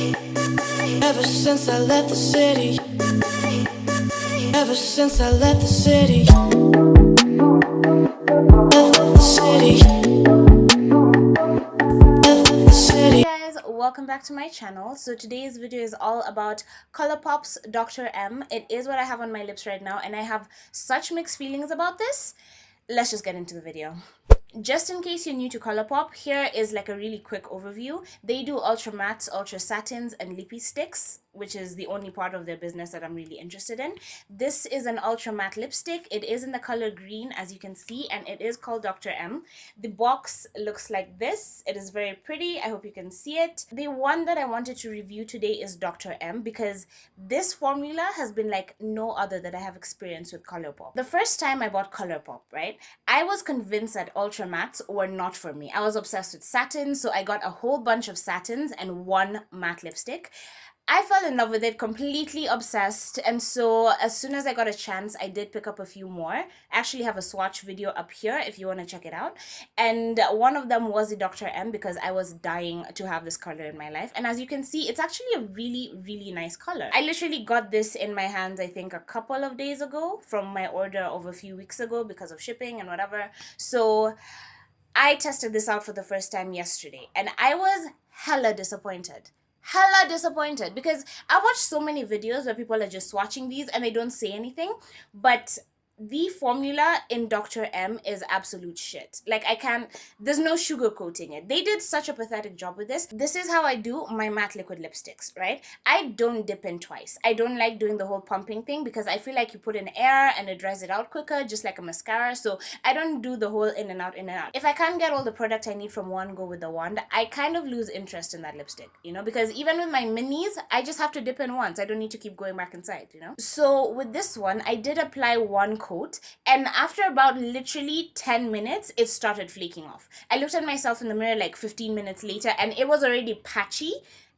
Ever since I left the city. Ever since I left the city. Left the city. Left the city. Hey guys, welcome back to my channel. So today's video is all about Colourpop's Dr. M. It is what I have on my lips right now, and I have such mixed feelings about this. Let's just get into the video. Just in case you're new to Colourpop, here is like a really quick overview. They do ultra mattes, ultra satins, and lippy sticks, which is the only part of their business that I'm really interested in. This is an ultra matte lipstick. It is in the color green, as you can see, and it is called Dr. M. The box looks like this. It is very pretty. I hope you can see it. The one that I wanted to review today is Dr. M because this formula has been like no other that I have experienced with Colourpop. The first time I bought Colourpop, right, I was convinced that ultra mattes were not for me. I was obsessed with satins, so I got a whole bunch of satins and one matte lipstick. I fell in love with it, completely obsessed, and so as soon as I got a chance, I did pick up a few more. I actually have a swatch video up here if you want to check it out, and one of them was the Dr. M because I was dying to have this color in my life, and as you can see, it's actually a really nice color. I literally got this in my hands, I think, a couple of days ago from my order of a few weeks ago because of shipping and whatever, so I tested this out for the first time yesterday, and I was hella disappointed because I watched so many videos where people are just swatching these and they don't say anything, but the formula in Dr. M is absolute shit. Like, there's no sugarcoating it. They did such a pathetic job with this. This is how I do my matte liquid lipsticks, right? I don't dip in twice. I don't like doing the whole pumping thing because I feel like you put in air and it dries it out quicker, just like a mascara. So I don't do the whole in and out, in and out. If I can't get all the product I need from one go with the wand, I kind of lose interest in that lipstick, you know, because even with my minis, I just have to dip in once. I don't need to keep going back inside, you know? So with this one, I did apply one coat, and after about literally 10 minutes it started flaking off. I looked at myself in the mirror like 15 minutes later and it was already patchy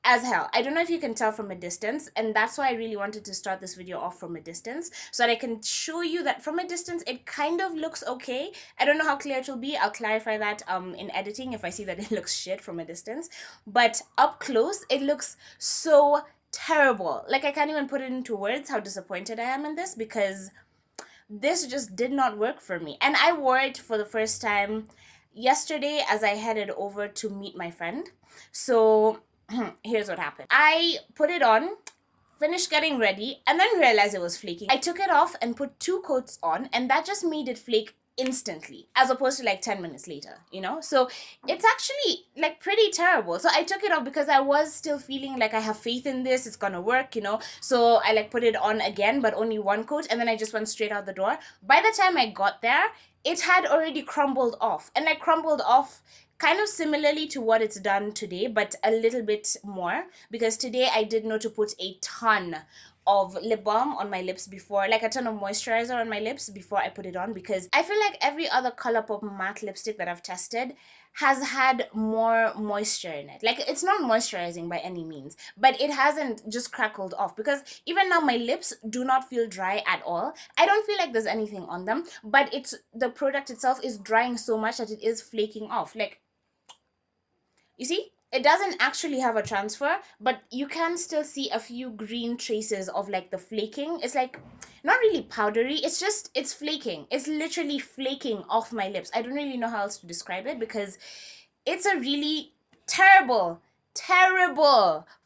as hell. I don't know if you can tell from a distance, and that's why I really wanted to start this video off from a distance so that I can show you that from a distance it kind of looks okay. I don't know how clear it will be. I'll clarify that in editing if I see that it looks shit from a distance, but up close it looks so terrible. Like, I can't even put it into words how disappointed I am in this because this just did not work for me. And I wore it for the first time yesterday as I headed over to meet my friend. So here's what happened. I put it on, finished getting ready, and then realized it was flaking. I took it off and put 2 coats on, and that just made it flake instantly as opposed to like 10 minutes later, you know? So it's actually like pretty terrible. So I took it off because I was still feeling like I have faith in this, it's gonna work, you know? So I like put it on again, but only 1 coat, and then I just went straight out the door. By the time I got there, it had already crumbled off, and like crumbled off kind of similarly to what it's done today, but a little bit more, because today I did know to put a ton of lip balm on my lips before, like a ton of moisturizer on my lips before I put it on, because I feel like every other Colourpop matte lipstick that I've tested has had more moisture in it. Like, it's not moisturizing by any means, but it hasn't just crackled off, because even now my lips do not feel dry at all. I don't feel like there's anything on them, but it's the product itself is drying so much that it is flaking off. Like, you see? It doesn't actually have a transfer, but you can still see a few green traces of like the flaking. It's like not really powdery, it's flaking. It's literally flaking off my lips. I don't really know how else to describe it because it's a really terrible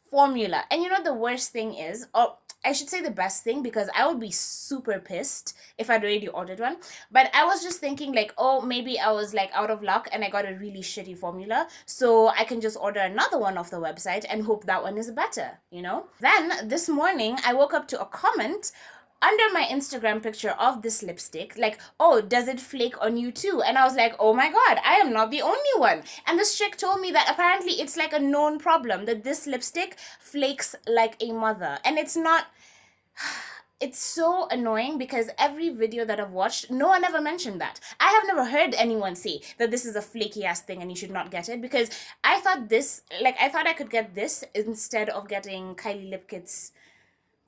formula. And you know the worst thing is, or I should say the best thing, because I would be super pissed if I'd already ordered one. But I was just thinking like, oh, maybe I was like out of luck and I got a really shitty formula, so I can just order another one off the website and hope that one is better, you know? Then this morning I woke up to a comment under my Instagram picture of this lipstick, like, oh, does it flake on you too? And I was like, oh my god, I am not the only one. And this chick told me that apparently it's like a known problem, that this lipstick flakes like a mother. And it's not... It's so annoying because every video that I've watched, no one ever mentioned that. I have never heard anyone say that this is a flaky ass thing and you should not get it, because I thought I thought I could get this instead of getting Kylie Lip Kit's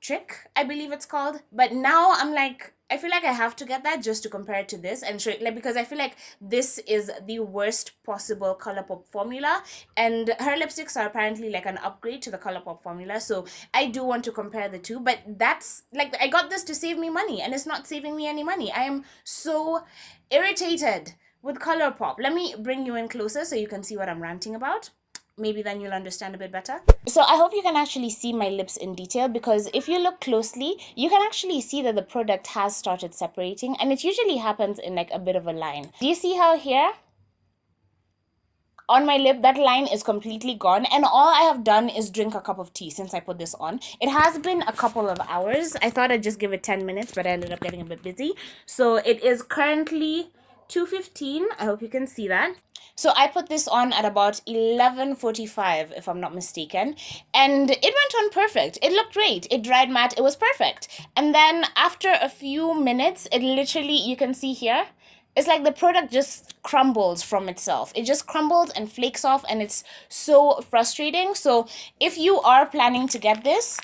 Trick, I believe it's called. But now I'm like, I feel like I have to get that just to compare it to this and show it, like, because I feel like this is the worst possible Colourpop formula, and her lipsticks are apparently like an upgrade to the Colourpop formula. So I do want to compare the two, but that's like, I got this to save me money, and it's not saving me any money. I am so irritated with Colourpop. Let me bring you in closer so you can see what I'm ranting about. Maybe then you'll understand a bit better. So I hope you can actually see my lips in detail, because if you look closely, you can actually see that the product has started separating, and it usually happens in like a bit of a line. Do you see how here on my lip that line is completely gone, and all I have done is drink a cup of tea since I put this on. It has been a couple of hours. I thought I'd just give it 10 minutes, but I ended up getting a bit busy. So it is currently 2:15. I hope you can see that. So I put this on at about 11:45, if I'm not mistaken, and it went on perfect. It looked great. It dried matte. It was perfect. And then after a few minutes, it literally, you can see here, it's like the product just crumbles from itself. It just crumbles and flakes off, and it's so frustrating. So if you are planning to get this,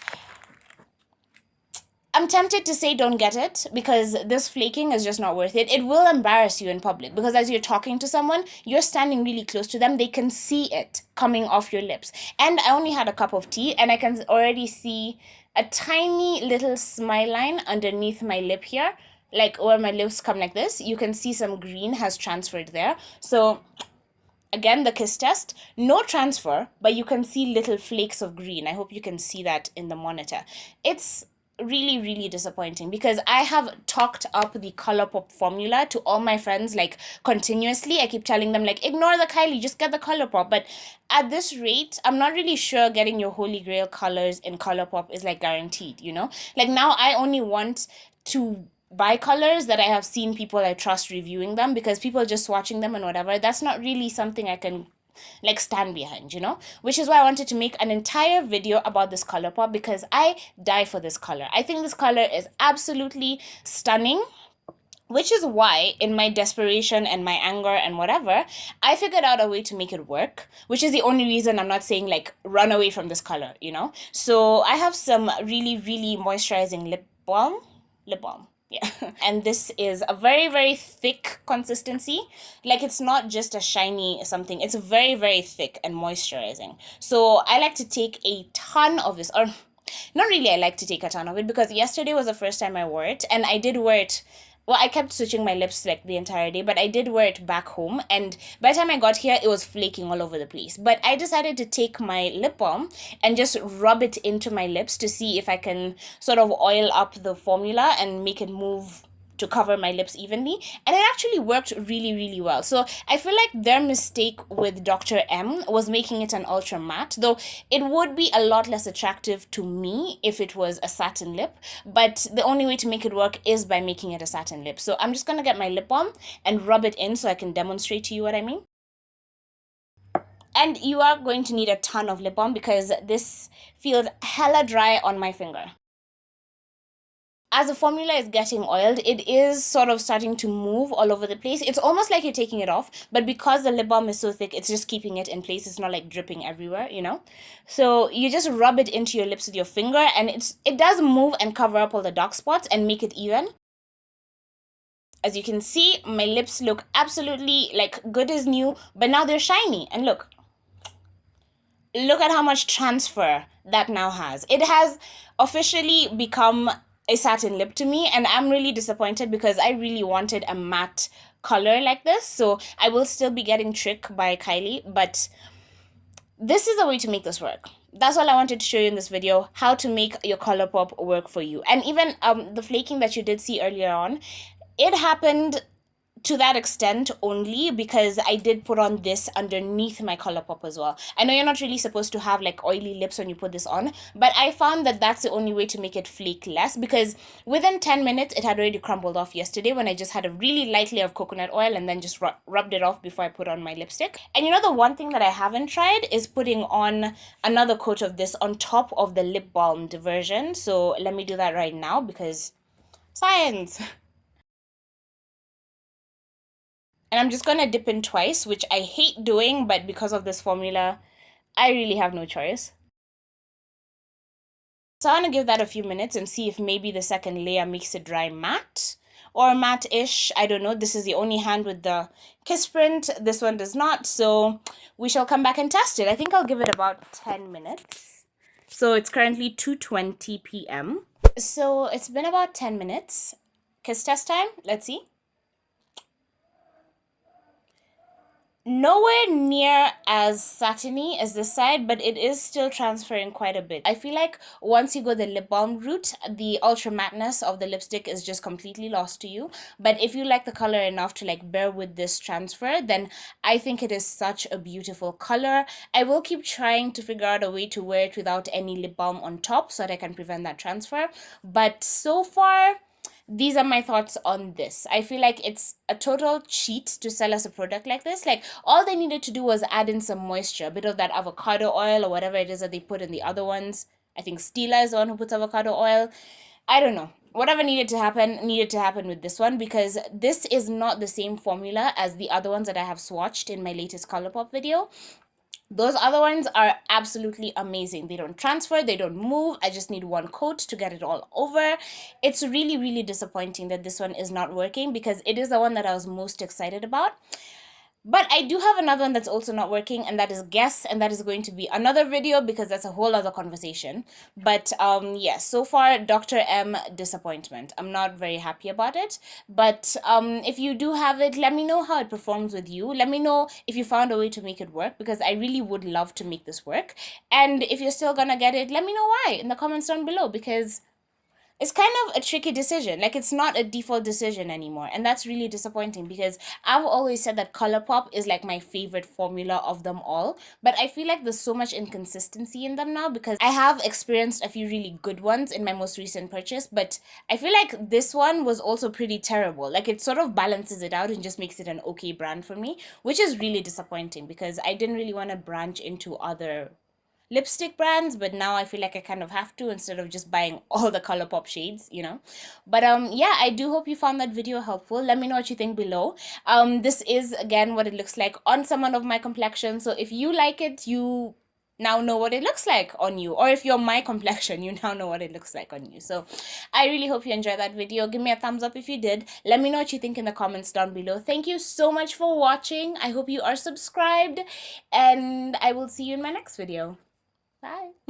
I'm tempted to say don't get it, because this flaking is just not worth it. It will embarrass you in public, because as you're talking to someone, you're standing really close to them. They can see it coming off your lips. And I only had a cup of tea, and I can already see a tiny little smile line underneath my lip here, like where my lips come like this. You can see some green has transferred there. So again, the kiss test, no transfer, but you can see little flakes of green. I hope you can see that in the monitor. It's really, really disappointing, because I have talked up the Colourpop formula to all my friends, like, continuously. I keep telling them, like, ignore the Kylie, just get the Colourpop. But at this rate, I'm not really sure getting your holy grail colors in Colourpop is like guaranteed, you know? Like, now I only want to buy colors that I have seen people I trust reviewing them, because people just swatching them and whatever, that's not really something I can like stand behind, you know? Which is why I wanted to make an entire video about this Colourpop, because I die for this color. I think this color is absolutely stunning, which is why, in my desperation and my anger and whatever, I figured out a way to make it work, which is the only reason I'm not saying, like, run away from this color, you know? So I have some really, really moisturizing lip balm. Yeah. And this is a very, very thick consistency. Like, it's not just a shiny something. It's very, very thick and moisturizing. So I like to take a ton of this, or not really I like to take a ton of it, because yesterday was the first time I wore it, and I did wear it. Well, I kept switching my lips like the entire day, but I did wear it back home, and by the time I got here, it was flaking all over the place. But I decided to take my lip balm and just rub it into my lips to see if I can sort of oil up the formula and make it move to cover my lips evenly, and it actually worked really, really well. So I feel like their mistake with Dr. M was making it an ultra matte, though it would be a lot less attractive to me if it was a satin lip, but the only way to make it work is by making it a satin lip. So I'm just gonna get my lip balm and rub it in so I can demonstrate to you what I mean. And you are going to need a ton of lip balm, because this feels hella dry on my finger. As the formula is getting oiled, it is sort of starting to move all over the place. It's almost like you're taking it off, but because the lip balm is so thick, it's just keeping it in place. It's not like dripping everywhere, you know? So you just rub it into your lips with your finger, and it does move and cover up all the dark spots and make it even. As you can see, my lips look absolutely like good as new, but now they're shiny. And look at how much transfer that now has. It has officially become a satin lip to me, and I'm really disappointed, because I really wanted a matte color like this. So I will still be getting Trick by Kylie, but this is a way to make this work. That's all I wanted to show you in this video, how to make your Colourpop work for you. And even the flaking that you did see earlier on, it happened to that extent only because I did put on this underneath my Colourpop as well. I know you're not really supposed to have like oily lips when you put this on, but I found that that's the only way to make it flake less, because within 10 minutes it had already crumbled off yesterday when I just had a really light layer of coconut oil and then just rubbed it off before I put on my lipstick. And you know, the one thing that I haven't tried is putting on another coat of this on top of the lip balmed version. So let me do that right now, because science. And I'm just going to dip in twice, which I hate doing, but because of this formula, I really have no choice. So I want to give that a few minutes and see if maybe the second layer makes it dry matte or matte-ish. I don't know. This is the only hand with the kiss print. This one does not. So we shall come back and test it. I think I'll give it about 10 minutes. So it's currently 2:20 p.m. So it's been about 10 minutes. Kiss test time. Let's see. Nowhere near as satiny as this side, but it is still transferring quite a bit. I feel like once you go the lip balm route, the ultra matteness of the lipstick is just completely lost to you. But if you like the color enough to like bear with this transfer, then I think it is such a beautiful color. I will keep trying to figure out a way to wear it without any lip balm on top so that I can prevent that transfer. But so far, these are my thoughts on this. I feel like it's a total cheat to sell us a product like this. Like, all they needed to do was add in some moisture, a bit of that avocado oil or whatever it is that they put in the other ones. I think Stila is the one who puts avocado oil. I don't know. Whatever needed to happen with this one, because this is not the same formula as the other ones that I have swatched in my latest Colourpop video. Those other ones are absolutely amazing. They don't transfer, they don't move. I just need one coat to get it all over. It's really, really disappointing that this one is not working because it is the one that I was most excited about. But I do have another one that's also not working, and that is Guess, and that is going to be another video because that's a whole other conversation. But yes, so far Dr. M, disappointment. I'm not very happy about it. But if you do have it, let me know how it performs with you. Let me know if you found a way to make it work, because I really would love to make this work. And if you're still gonna get it, let me know why in the comments down below, because it's kind of a tricky decision. Like, it's not a default decision anymore, and that's really disappointing because I've always said that Colourpop is like my favorite formula of them all, but I feel like there's so much inconsistency in them now because I have experienced a few really good ones in my most recent purchase, but I feel like this one was also pretty terrible. Like, it sort of balances it out and just makes it an okay brand for me, which is really disappointing because I didn't really want to branch into other lipstick brands, but now I feel like I kind of have to instead of just buying all the Colourpop shades, you know. But yeah, I do hope you found that video helpful. Let me know what you think below. This is again what it looks like on someone of my complexion, so if you like it, you now know what it looks like on you, or if you're my complexion, you now know what it looks like on you. So I really hope you enjoyed that video. Give me a thumbs up if you did. Let me know what you think in the comments down below. Thank you so much for watching. I hope you are subscribed, and I will see you in my next video. Bye.